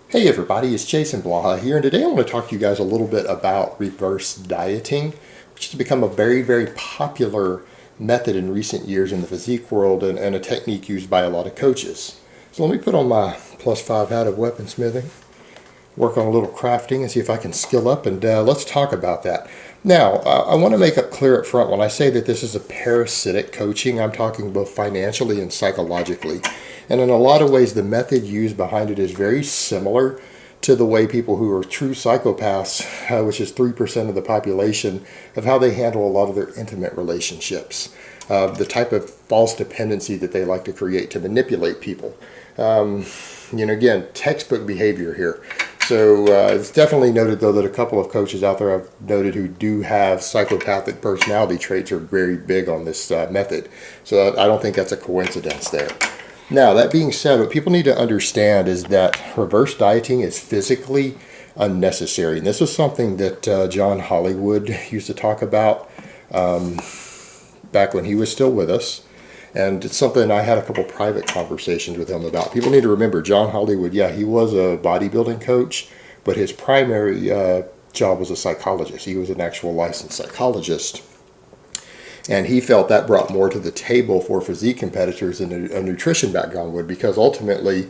Hey everybody, it's Jason Blaha here, and today I want to talk to you guys a little bit about reverse dieting, which has become a very popular method in recent years in the physique world and a technique used by a lot of coaches. So let me put on my +5 hat of weaponsmithing, work on a little crafting and see if I can skill up, and let's talk about that. Now, I want to make it clear up front, when I say that this is a parasitic coaching, I'm talking both financially and psychologically. And in a lot of ways, the method used behind it is very similar to the way people who are true psychopaths, which is 3% of the population, of how they handle a lot of their intimate relationships. The type of false dependency that they like to create to manipulate people. Again, textbook behavior here. So it's definitely noted, though, that a couple of coaches out there I've noted who do have psychopathic personality traits are very big on this method. So I don't think that's a coincidence there. Now, that being said, what people need to understand is that reverse dieting is physically unnecessary. And this was something that John Hollywood used to talk about back when he was still with us. And it's something I had a couple private conversations with him about. People need to remember, John Hollywood, yeah, he was a bodybuilding coach, but his primary job was a psychologist. He was an actual licensed psychologist. And he felt that brought more to the table for physique competitors than a nutrition background would, because ultimately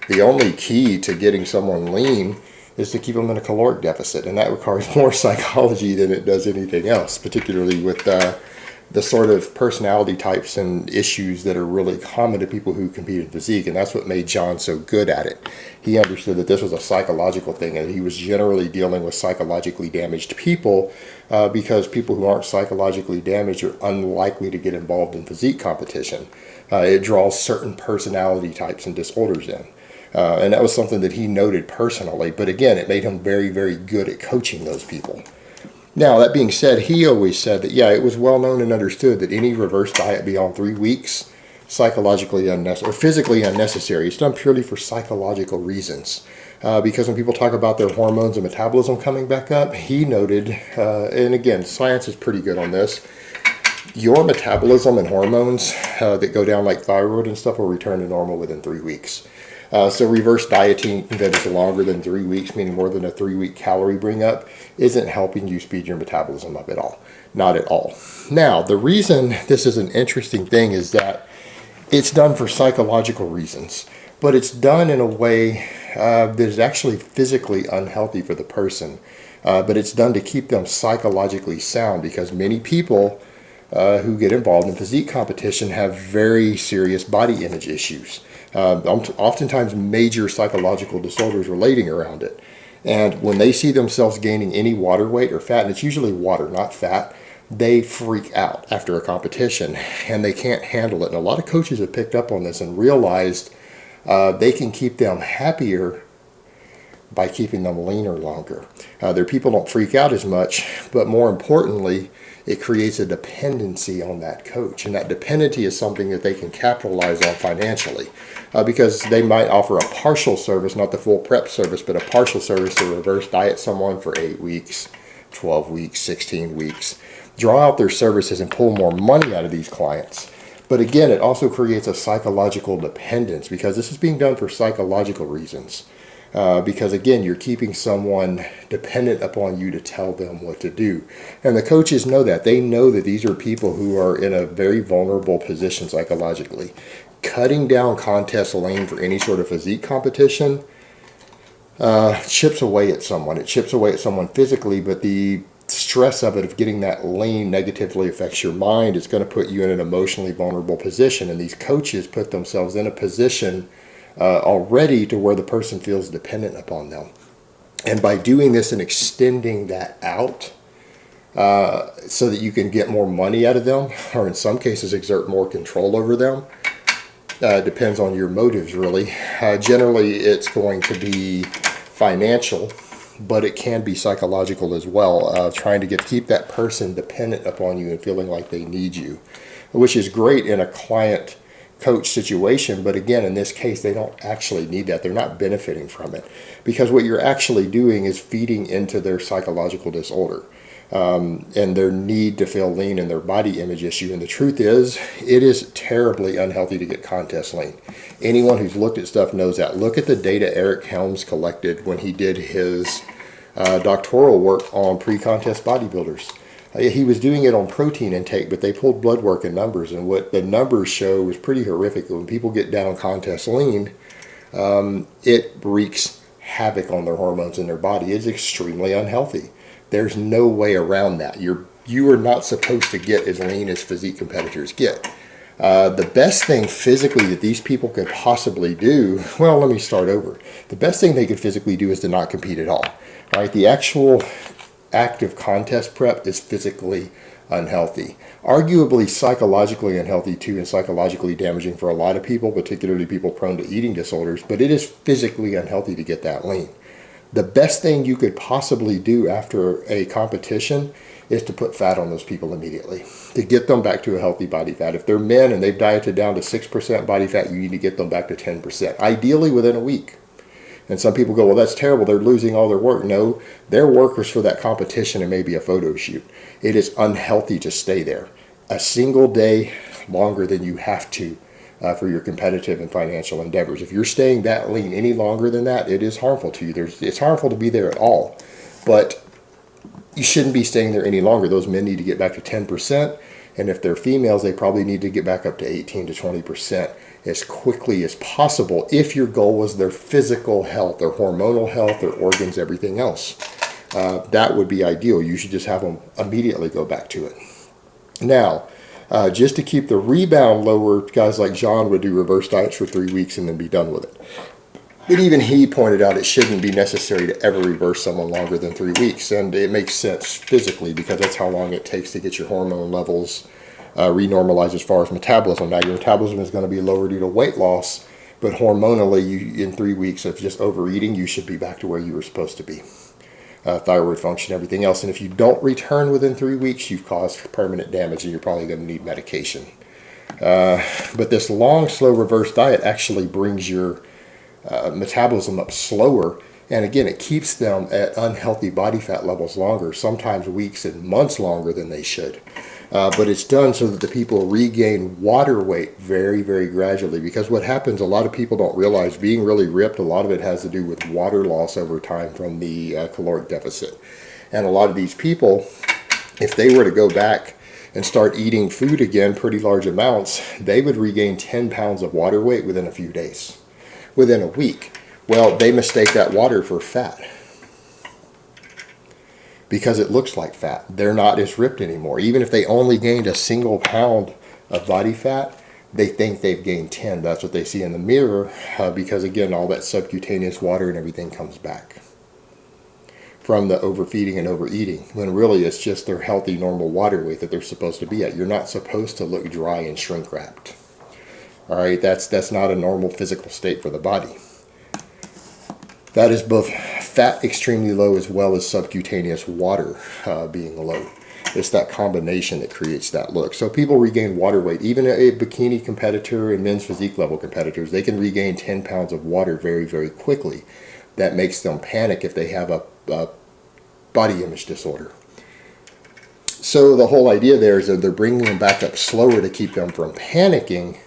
the only key to getting someone lean is to keep them in a caloric deficit. And that requires more psychology than it does anything else, particularly with the sort of personality types and issues that are really common to people who compete in physique. And that's what made John so good at it. He understood that this was a psychological thing, and he was generally dealing with psychologically damaged people because people who aren't psychologically damaged are unlikely to get involved in physique competition. It draws certain personality types and disorders in. And that was something that he noted personally. But again, it made him very good at coaching those people. Now, that being said, he always said that, yeah, it was well known and understood that any reverse diet beyond 3 weeks, psychologically unnecessary, or physically unnecessary. It's done purely for psychological reasons. Because when people talk about their hormones and metabolism coming back up, he noted, and again, science is pretty good on this, your metabolism and hormones that go down like thyroid and stuff will return to normal within 3 weeks. So reverse dieting that is longer than 3 weeks, meaning more than a 3-week calorie bring up, isn't helping you speed your metabolism up at all. Not at all. Now, the reason this is an interesting thing is that it's done for psychological reasons, but it's done in a way that is actually physically unhealthy for the person. But it's done to keep them psychologically sound, because many people who get involved in physique competition have very serious body image issues. Oftentimes major psychological disorders relating around it. And when they see themselves gaining any water weight or fat, and it's usually water, not fat, they freak out after a competition and they can't handle it. And a lot of coaches have picked up on this and realized they can keep them happier by keeping them leaner longer. Their people don't freak out as much, but more importantly, it creates a dependency on that coach. And that dependency is something that they can capitalize on financially, because they might offer a partial service, not the full prep service, but a partial service to reverse diet someone for 8 weeks, 12 weeks, 16 weeks, draw out their services and pull more money out of these clients. But again, it also creates a psychological dependence, because this is being done for psychological reasons. Because again, you're keeping someone dependent upon you to tell them what to do. And the coaches know that. They know that these are people who are in a very vulnerable position psychologically. Cutting down contest lane for any sort of physique competition chips away at someone. It chips away at someone physically, but the stress of it, of getting that lane, negatively affects your mind. It's going to put you in an emotionally vulnerable position. And these coaches put themselves in a position already to where the person feels dependent upon them. And by doing this and extending that out so that you can get more money out of them, or in some cases exert more control over them, depends on your motives, really. Generally, it's going to be financial, but it can be psychological as well, trying to keep that person dependent upon you and feeling like they need you, which is great in a client coach situation. But again, in this case, they don't actually need that. They're not benefiting from it, because what you're actually doing is feeding into their psychological disorder. and their need to feel lean and their body image issue. And the truth is, it is terribly unhealthy to get contest lean. Anyone who's looked at stuff knows that. Look at the data Eric Helms collected when he did his doctoral work on pre-contest bodybuilders. He was doing it on protein intake, but they pulled blood work and numbers, and what the numbers show was pretty horrific. When people get down contest lean, it wreaks havoc on their hormones in their body. It's extremely unhealthy. There's no way around that. You are not supposed to get as lean as physique competitors get. The best thing physically that these people could possibly do, well, let me start over. The best thing they could physically do is to not compete at all. Right? The actual active contest prep is physically unhealthy. Arguably psychologically unhealthy too, and psychologically damaging for a lot of people, particularly people prone to eating disorders, but it is physically unhealthy to get that lean. The best thing you could possibly do after a competition is to put fat on those people immediately, to get them back to a healthy body fat. If they're men and they've dieted down to 6% body fat, you need to get them back to 10%, ideally within a week. And some people go, well, that's terrible, they're losing all their work. No, they're workers for that competition and maybe a photo shoot. It is unhealthy to stay there a single day longer than you have to for your competitive and financial endeavors. If you're staying that lean any longer than that, it is harmful to you. It's harmful to be there at all, but you shouldn't be staying there any longer. Those men need to get back to 10%, and if they're females, they probably need to get back up to 18 to 20% as quickly as possible if your goal was their physical health, their hormonal health, their organs, everything else. That would be ideal. You should just have them immediately go back to it. Now, just to keep the rebound lower, guys like John would do reverse diets for 3 weeks and then be done with it. But even he pointed out it shouldn't be necessary to ever reverse someone longer than 3 weeks. And it makes sense physically because that's how long it takes to get your hormone levels renormalized as far as metabolism. Now, your metabolism is going to be lower due to weight loss, but hormonally, in 3 weeks of just overeating, you should be back to where you were supposed to be. Thyroid function, everything else. And if you don't return within 3 weeks, you've caused permanent damage and you're probably going to need medication. But this long, slow reverse diet actually brings your metabolism up slower. And again, it keeps them at unhealthy body fat levels longer, sometimes weeks and months longer than they should. But it's done so that the people regain water weight very, very gradually. Because what happens, a lot of people don't realize, being really ripped, a lot of it has to do with water loss over time from the caloric deficit. And a lot of these people, if they were to go back and start eating food again, pretty large amounts, they would regain 10 pounds of water weight within a few days, within a week. Well, they mistake that water for fat because it looks like fat. They're not as ripped anymore. Even if they only gained a single pound of body fat, they think they've gained 10. That's what they see in the mirror because, again, all that subcutaneous water and everything comes back from the overfeeding and overeating, when really it's just their healthy, normal water weight that they're supposed to be at. You're not supposed to look dry and shrink wrapped. All right, that's not a normal physical state for the body. That is both fat extremely low as well as subcutaneous water being low. It's that combination that creates that look. So people regain water weight. Even a bikini competitor and men's physique level competitors, they can regain 10 pounds of water very, very quickly. That makes them panic if they have a body image disorder. So the whole idea there is that they're bringing them back up slower to keep them from panicking.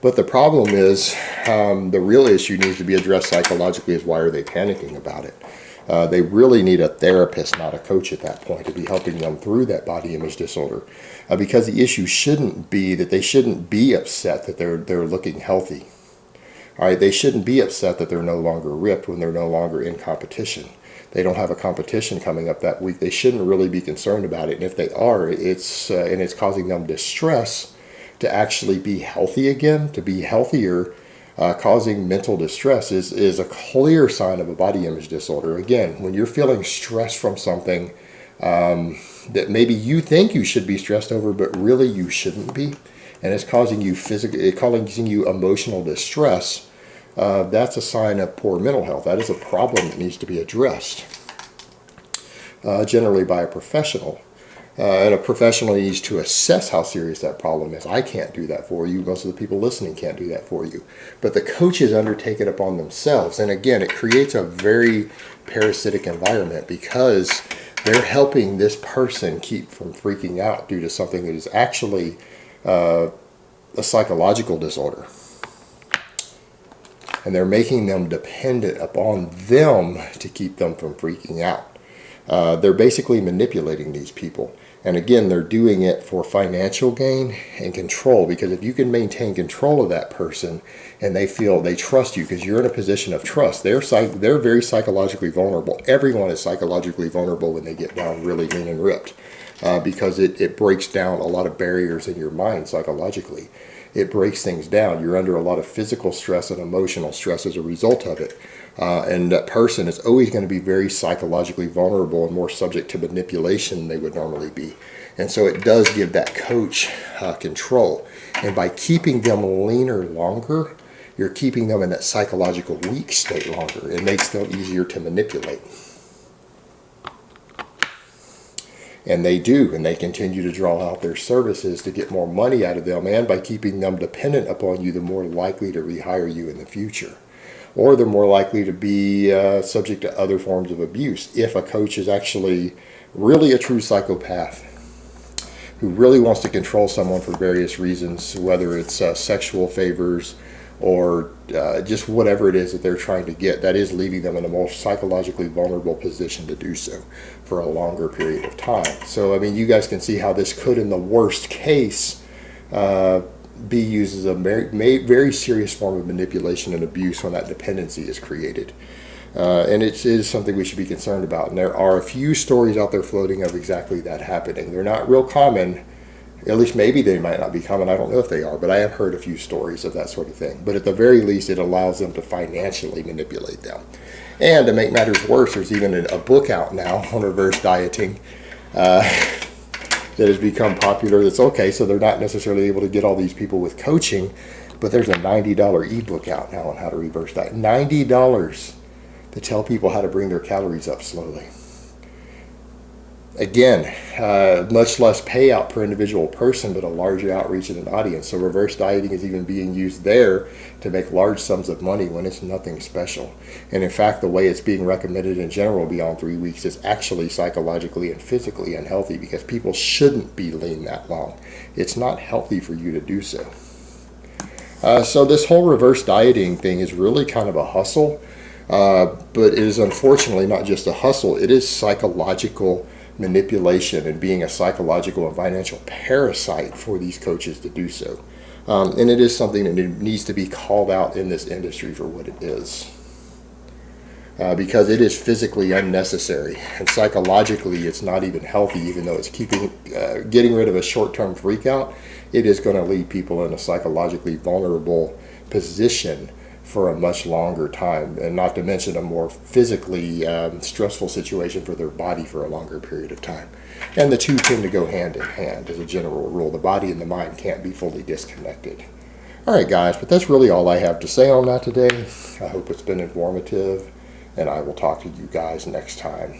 But the problem is, the real issue needs to be addressed psychologically is why are they panicking about it? They really need a therapist, not a coach at that point, to be helping them through that body image disorder. Because the issue shouldn't be that they shouldn't be upset that they're looking healthy. All right, they shouldn't be upset that they're no longer ripped when they're no longer in competition. They don't have a competition coming up that week. They shouldn't really be concerned about it. And if they are, it's causing them distress to actually be healthy again, to be healthier. Causing mental distress is a clear sign of a body image disorder. Again, when you're feeling stress from something that maybe you think you should be stressed over, but really you shouldn't be, and it's causing you emotional distress, that's a sign of poor mental health. That is a problem that needs to be addressed, generally by a professional. And a professional needs to assess how serious that problem is. I can't do that for you. Most of the people listening can't do that for you. But the coaches undertake it upon themselves. And again, it creates a very parasitic environment, because they're helping this person keep from freaking out due to something that is actually a psychological disorder. And they're making them dependent upon them to keep them from freaking out. They're basically manipulating these people. And again, they're doing it for financial gain and control, because if you can maintain control of that person and they feel they trust you because you're in a position of trust, they're very psychologically vulnerable. Everyone is psychologically vulnerable when they get down really lean and ripped, because it breaks down a lot of barriers in your mind psychologically. It breaks things down. You're under a lot of physical stress and emotional stress as a result of it. And that person is always going to be very psychologically vulnerable and more subject to manipulation than they would normally be. And so it does give that coach control. And by keeping them leaner longer, you're keeping them in that psychological weak state longer. It makes them easier to manipulate. And they do, and they continue to draw out their services to get more money out of them. And by keeping them dependent upon you, they're more likely to rehire you in the future. Or they're more likely to be subject to other forms of abuse if a coach is actually really a true psychopath who really wants to control someone for various reasons, whether it's sexual favors or just whatever it is that they're trying to get. That is leaving them in a more psychologically vulnerable position to do so for a longer period of time. So, I mean, you guys can see how this could, in the worst case, be used as a very serious form of manipulation and abuse when that dependency is created. And it is something we should be concerned about. And there are a few stories out there floating of exactly that happening. They're not real common. At least maybe they might not be common. I don't know if they are, but I have heard a few stories of that sort of thing. But at the very least, it allows them to financially manipulate them. And to make matters worse, there's even a book out now on reverse dieting that has become popular. That's okay, so they're not necessarily able to get all these people with coaching, but there's a $90 ebook out now on how to reverse diet. $90 to tell people how to bring their calories up slowly. Again, much less payout per individual person, but a larger outreach and an audience. So reverse dieting is even being used there to make large sums of money when it's nothing special. And in fact, the way it's being recommended in general beyond 3 weeks is actually psychologically and physically unhealthy, because people shouldn't be lean that long. It's not healthy for you to do so. So this whole reverse dieting thing is really kind of a hustle, but it is unfortunately not just a hustle. It is psychological manipulation and being a psychological and financial parasite for these coaches to do so. And it is something that needs to be called out in this industry for what it is. Because it is physically unnecessary, and psychologically it's not even healthy. Even though it's getting rid of a short-term freak out, it is going to leave people in a psychologically vulnerable position for a much longer time, and not to mention a more physically stressful situation for their body for a longer period of time. And the two tend to go hand in hand as a general rule. The body and the mind can't be fully disconnected. All right, guys, but that's really all I have to say on that today. I hope it's been informative, and I will talk to you guys next time.